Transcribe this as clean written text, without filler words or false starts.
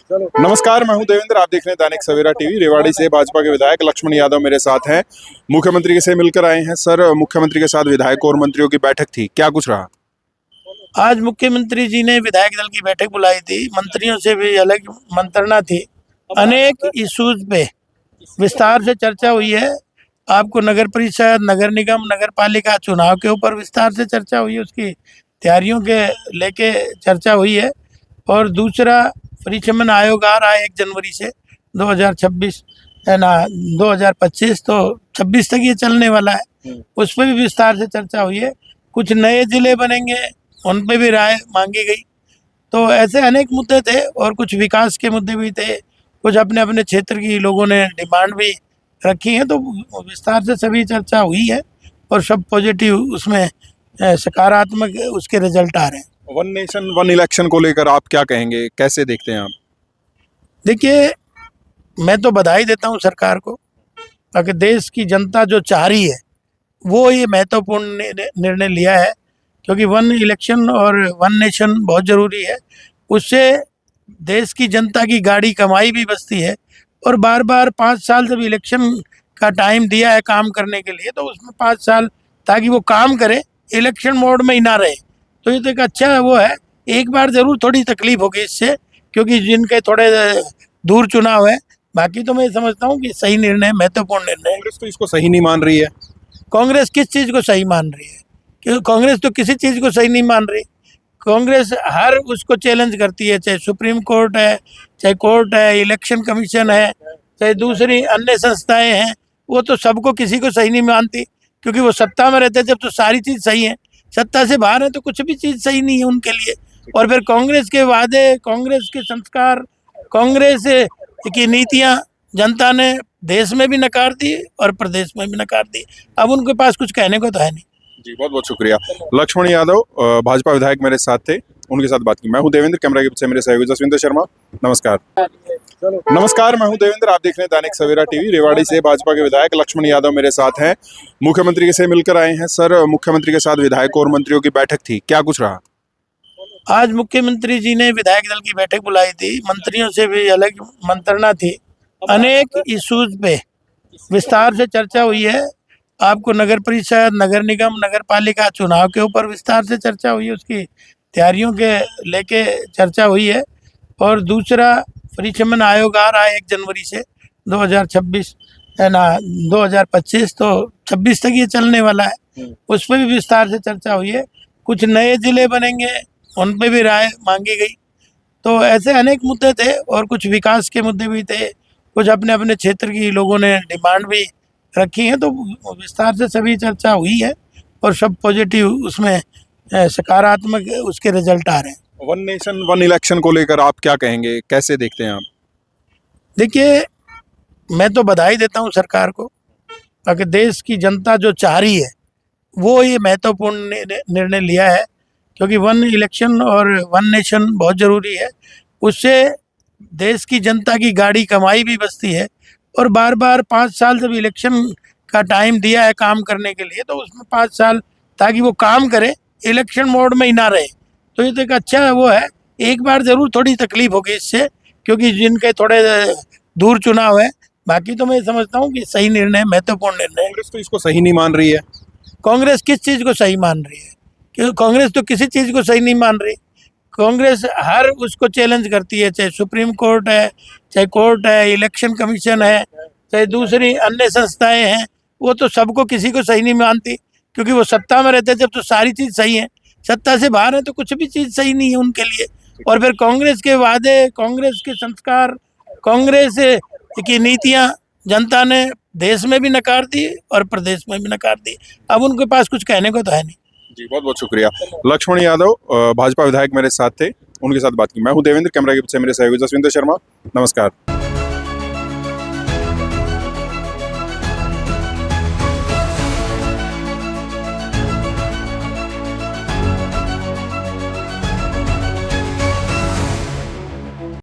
नमस्कार, मैं हूं देवेंद्र। आप देख रहे हैं दैनिक सवेरा टीवी। रेवाड़ी से भाजपा के विधायक लक्ष्मण यादव मेरे साथ हैं। मुख्यमंत्री से मिलकर आए हैं। सर, मुख्यमंत्री के साथ विधायकों और मंत्रियों की बैठक थी, क्या कुछ रहा? आज मुख्यमंत्री जी ने विधायक दल की बैठक बुलाई थी। मंत्रियों से भी अलग मंत्रणा थी। अनेक इश्यूज पे विस्तार से चर्चा हुई है। आपको नगर परिषद, नगर निगम, नगर पालिका चुनाव के ऊपर विस्तार से चर्चा हुई है। उसकी तैयारियों के लेके चर्चा हुई है। और दूसरा, परिचमन आयोग आ रहा है 1 जनवरी से 2026 है ना, 2025 तो 26 तक ये चलने वाला है। उस पर भी विस्तार से चर्चा हुई है। कुछ नए जिले बनेंगे, उन पे भी राय मांगी गई। तो ऐसे अनेक मुद्दे थे और कुछ विकास के मुद्दे भी थे। कुछ अपने अपने क्षेत्र की लोगों ने डिमांड भी रखी है। तो विस्तार से सभी चर्चा हुई है और सब पॉजिटिव उसमें सकारात्मक उसके रिजल्ट आ रहे हैं। वन नेशन वन इलेक्शन को लेकर आप क्या कहेंगे, कैसे देखते हैं आप? देखिए, मैं तो बधाई देता हूँ सरकार को, ताकि देश की जनता जो चाह रही है वो ये महत्वपूर्ण निर्णय लिया है। क्योंकि वन इलेक्शन और वन नेशन बहुत ज़रूरी है। उससे देश की जनता की गाड़ी कमाई भी बचती है। और बार बार 5 साल जब इलेक्शन का टाइम दिया है काम करने के लिए, तो उसमें 5 साल ताकि वो काम करे, इलेक्शन मोड में ही ना रहे। तो ये तो एक अच्छा वो है। एक बार ज़रूर थोड़ी तकलीफ होगी इससे, क्योंकि जिनके थोड़े दूर चुनाव है। बाकी तो मैं समझता हूँ कि सही निर्णय, महत्वपूर्ण निर्णय है। कांग्रेस तो इसको सही नहीं मान रही है। कांग्रेस किस चीज़ को सही मान रही है? क्योंकि कांग्रेस तो किसी चीज़ को सही नहीं मान रही। कांग्रेस हर उसको चैलेंज करती है, चाहे सुप्रीम कोर्ट है, चाहे कोर्ट है, इलेक्शन कमीशन है, चाहे दूसरी अन्य संस्थाएं हैं। वो तो सबको, किसी को सही नहीं मानती। क्योंकि वो सत्ता में रहते जब तो सारी चीज़ सही है, सत्ता से बाहर है तो कुछ भी चीज़ सही नहीं है उनके लिए। और फिर कांग्रेस के वादे, कांग्रेस के संस्कार, कांग्रेस की नीतियाँ जनता ने देश में भी नकार दी और प्रदेश में भी नकार दी। अब उनके पास कुछ कहने को तो है नहीं। जी, बहुत बहुत शुक्रिया। लक्ष्मण यादव भाजपा विधायक मेरे साथ थे, उनके साथ बात की। मैं हूं देवेंद्र, कैमरा के पीछे मेरे सहयोगी जसविंदर शर्मा। नमस्कार। नमस्कार, मैं हूं देवेंद्र। आप देख रहे हैं दैनिक सवेरा टीवी। रेवाड़ी से भाजपा के विधायक लक्ष्मण यादव मेरे साथ हैं। मुख्यमंत्री से मिलकर आए हैं। सर, मुख्यमंत्री के साथ विधायकों और मंत्रियों की बैठक थी, क्या कुछ रहा? आज मुख्यमंत्री जी ने विधायक दल की बैठक बुलाई थी। मंत्रियों से भी अलग मंत्रणा थी। अनेक इश्यूज पे विस्तार से चर्चा हुई है। आपको नगर परिषद, नगर निगम, नगर पालिका चुनाव के ऊपर विस्तार से चर्चा हुई है। उसकी तैयारियों के लेके चर्चा हुई है। और दूसरा, परिचमन आयोग आ रहा है 1 जनवरी से 2026 है ना, 2025 तो 26 तक ये चलने वाला है। उस पर भी विस्तार से चर्चा हुई है। कुछ नए जिले बनेंगे, उन पे भी राय मांगी गई। तो ऐसे अनेक मुद्दे थे और कुछ विकास के मुद्दे भी थे। कुछ अपने अपने क्षेत्र की लोगों ने डिमांड भी रखी है। तो विस्तार से सभी चर्चा हुई है और सब पॉजिटिव उसमें सकारात्मक उसके रिजल्ट आ रहे हैं। वन नेशन वन इलेक्शन को लेकर आप क्या कहेंगे, कैसे देखते हैं आप? देखिए, मैं तो बधाई देता हूँ सरकार को, ताकि देश की जनता जो चाह रही है वो ये महत्वपूर्ण निर्णय लिया है। क्योंकि वन इलेक्शन और वन नेशन बहुत ज़रूरी है। उससे देश की जनता की गाड़ी कमाई भी बचती है। और बार बार 5 साल जब इलेक्शन का टाइम दिया है काम करने के लिए, तो उसमें 5 साल ताकि वो काम करे, इलेक्शन मोड में ही ना रहे। तो ये तो एक अच्छा वो है। एक बार ज़रूर थोड़ी तकलीफ होगी इससे, क्योंकि जिनके थोड़े दूर चुनाव है। बाकी तो मैं समझता हूँ कि सही निर्णय, महत्वपूर्ण निर्णय है। कांग्रेस तो इसको सही नहीं मान रही है। कांग्रेस किस चीज़ को सही मान रही है? क्योंकि कांग्रेस तो किसी चीज़ को सही नहीं मान रही। कांग्रेस हर उसको चैलेंज करती है, चाहे सुप्रीम कोर्ट है, चाहे कोर्ट है, इलेक्शन कमीशन है, चाहे दूसरी अन्य संस्थाएं हैं। वो तो सबको, किसी को सही नहीं मानती। क्योंकि वो सत्ता में रहते जब तो सारी चीज़ सही है, सत्ता से बाहर है तो कुछ भी चीज़ सही नहीं है उनके लिए। और फिर कांग्रेस के वादे, कांग्रेस के संस्कार, कांग्रेस की नीतियाँ जनता ने देश में भी नकार दी और प्रदेश में भी नकार दी। अब उनके पास कुछ कहने को तो है नहीं। जी, बहुत बहुत शुक्रिया। लक्ष्मण यादव भाजपा विधायक मेरे साथ थे, उनके साथ बात की। मैं हूं देवेंद्र, कैमरा के पीछे मेरे सहयोगी जसविंदर शर्मा। नमस्कार।